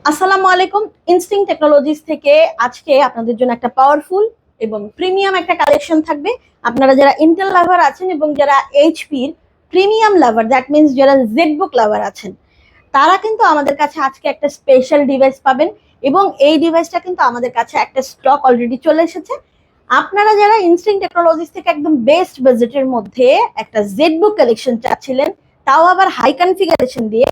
আসসালামু আলাইকুম। Instinct technologies থেকে আজকে আপনাদের জন্য একটা পাওয়ারফুল এবং প্রিমিয়াম একটা কালেকশন থাকবে। আপনারা যারা ইন্টেল লাভার আছেন এবং যারা এইচপির প্রিমিয়াম লাভার, দ্যাট মিনস যারা জেডবুক লাভার আছেন, তারা কিন্তু আমাদের কাছে আজকে একটা স্পেশাল ডিভাইস পাবেন। এবং এই ডিভাইসটা কিন্তু আমাদের কাছে একটা স্টক অলরেডি চলে এসেছে। আপনারা যারা ইনস্টিং টেকনোলজিস থেকে একদম বেস্ট বাজেটের মধ্যে একটা জেডবুক কালেকশন চাচ্ছিলেন, তাও আবার হাই কনফিগারেশন দিয়ে,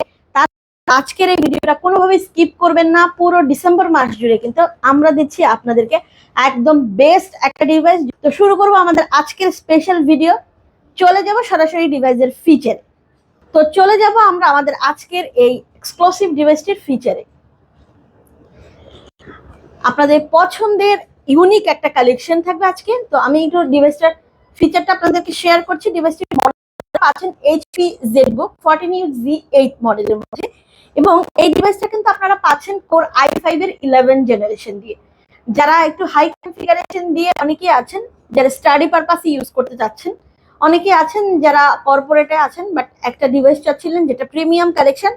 আজকের এই ভিডিওটা কোনোভাবে স্কিপ করবেন না। পুরো ডিসেম্বর মাস জুড়ে কিন্তু আমরা দিচ্ছি আপনাদেরকে একদম বেস্ট একটা ডিভাইস। তো শুরু করবো আমাদের আজকের স্পেশাল ভিডিও। চলে যাব সরাসরি ডিভাইসের ফিচার। তো চলে যাব আমরা আমাদের আজকের এই এক্সক্লুসিভ ডিভাইসটির ফিচারে। আপনাদের পছন্দের ইউনিক একটা কালেকশন থাকবে আজকে। তো আমি একটু ডিভাইসটার ফিচারটা আপনাদেরকে শেয়ার করছি। ডিভাইসটির পাচ্ছেন এইচপি জেডবুক 14UZ8 মডেলের মধ্যে, এবং এই ডিভাইসটা কিন্তু আপনারা পাচ্ছেন কোর i5 এর 11 জেনারেশন দিয়ে। যারা একটু হাই কনফিগারেশন দিয়ে, অনেকেই আছেন যারা স্টাডি পারপাসে ইউজ করতে চাচ্ছেন, অনেকেই আছেন যারা কর্পোরেটে আছেন বাট একটা ডিভাইস চাচ্ছিলেন যেটা প্রিমিয়াম কালেকশন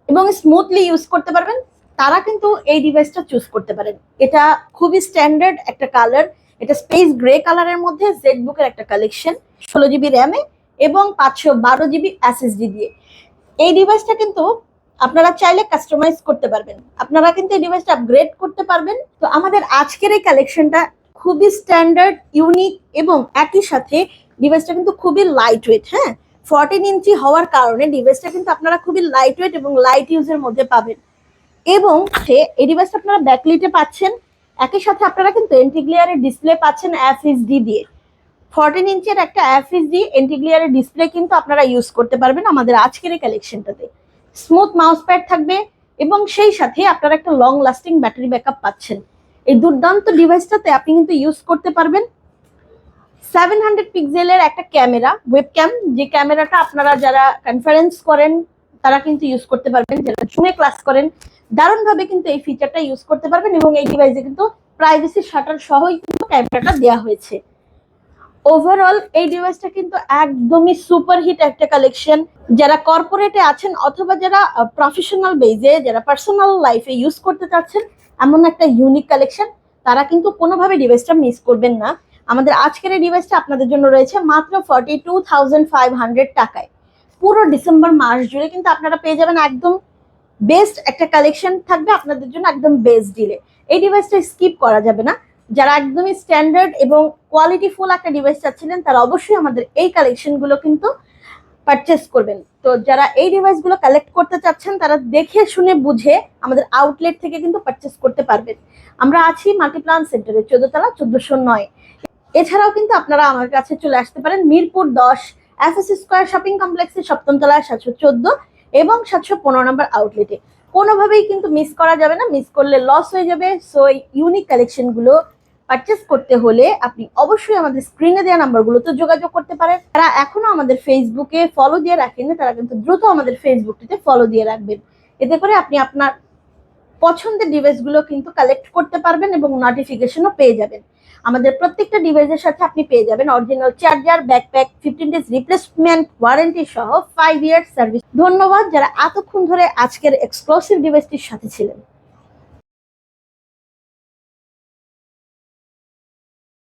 এবং স্মুথলি ইউজ করতে পারবেন, তারা কিন্তু এই ডিভাইসটা চুজ করতে পারেন। এটা খুবই স্ট্যান্ডার্ড একটা কালার, এটা স্পেস গ্রে কালারের মধ্যে জেডবুকের একটা কালেকশন, 16GB র্যামে এবং 512GB এসএসডি দিয়ে। এই ডিভাইসটা কিন্তু আপনারা চাইলে কাস্টমাইজ করতে পারবেন, আপনারা কিন্তু এই ডিভাইসটা আপগ্রেড করতে পারবেন। তো আমাদের আজকের এই কালেকশনটা খুবই স্ট্যান্ডার্ড, ইউনিক এবং একই সাথে ডিভাইসটা কিন্তু খুবই লাইট ওয়েট। হ্যাঁ, 14 ইঞ্চি হওয়ার কারণে ডিভাইসটা কিন্তু আপনারা খুবই লাইট ওয়েট এবং লাইট ইউজের মধ্যে পাবেন। এবং এই ডিভাইসটা আপনারা ব্যাকলিটে পাচ্ছেন, একই সাথে আপনারা কিন্তু এন্টিগ্লিয়ারের ডিসপ্লে পাচ্ছেন এফএসডি দিয়ে। 14 ইঞ্চের একটা এফএসডি এন্টিগ্লিয়ারের ডিসপ্লে কিন্তু আপনারা ইউজ করতে পারবেন আমাদের আজকের এই কালেকশনটাতে। স্মুথ মাউস প্যাড থাকবে এবং সেই সাথে আপনারা একটা লং লাস্টিং ব্যাটারি ব্যাকআপ পাচ্ছেন। এই দুর্দান্ত ডিভাইসটাতে আপনি কিন্তু ইউজ করতে পারবেন 700 পিক্সেলের একটা ক্যামেরা, ওয়েবক্যাম, যে ক্যামেরাটা আপনারা যারা কনফারেন্স করেন তারা কিন্তু ইউজ করতে পারবেন, যারা জুমে ক্লাস করেন দারুণভাবে কিন্তু এই ফিচারটা ইউজ করতে পারবেন। এবং এই ডিভাইসে কিন্তু প্রাইভেসি শাটার সহই কিন্তু ক্যামেরাটা দেওয়া হয়েছে। ওভারঅল এই ডিভাইসটা কিন্তু একদমই সুপারহিট একটা কালেকশন। যারা কর্পোরেটে আছেন অথবা যারা প্রফেশনাল বেজে, যারা পার্সোনাল লাইফে ইউজ করতে চাচ্ছেন এমন একটা ইউনিক কালেকশন, তারা কিন্তু কোনোভাবে ডিভাইসটা মিস করবেন না। আমাদের আজকের এই ডিভাইসটা আপনাদের জন্য রয়েছে মাত্র 42,500 টাকায়। পুরো ডিসেম্বর মাস জুড়ে কিন্তু আপনারা পেয়ে যাবেন একদম বেস্ট একটা কালেকশন থাকবে আপনাদের জন্য, একদম বেস্ট ডিলে। এই ডিভাইসটা স্কিপ করা যাবে না। যারা একদমই স্ট্যান্ডার্ড এবং কোয়ালিটিফুল একটা ডিভাইস চাচ্ছিলেন তারা অবশ্যই আমাদের এই কালেকশনগুলো কিন্তু পারচেস করবেন। তো যারা এই ডিভাইসগুলো কালেক্ট করতে চাচ্ছেন তারা দেখে শুনে বুঝে আমাদের আউটলেট থেকে কিন্তু পারচেস করতে পারবেন। আমরা আছি মাল্টিপ্লান সেন্টারে, 14 তলা 1409। এছাড়াও কিন্তু আপনারা আমার কাছে চলে আসতে পারেন মিরপুর 10 এফএস স্কয়ার শপিং কমপ্লেক্সের 7ম তলায় 714 এবং 715 নম্বর আউটলেটে। কোনোভাবেই কিন্তু মিস করা যাবে না, মিস করলে লস হয়ে যাবে। সো এই ইউনিক কালেকশনগুলো পারচেস করতে হলে আপনি অবশ্যই আমাদের স্ক্রিনে দেওয়া নাম্বারগুলোতে যোগাযোগ করতে পারেন। যারা এখনো আমাদের ফেসবুকে ফলো দিয়ে রাখেন তারা কিন্তু দ্রুত আমাদের ফেসবুকটিতে ফলো দিয়ে রাখবেন। এতে করে আপনি আপনার পছন্দের ডিভাইসগুলো কিন্তু কালেক্ট করতে পারবেন এবং নোটিফিকেশনও পেয়ে যাবেন। আমাদের প্রত্যেকটা ডিভাইসের সাথে আপনি পেয়ে যাবেন original charger, backpack, 15 days replacement warranty সহ 5 ইয়ার সার্ভিস। ধন্যবাদ যারা এতক্ষণ ধরে আজকের এক্সক্লুসিভ ডিভাইসটির সাথে ছিলেন।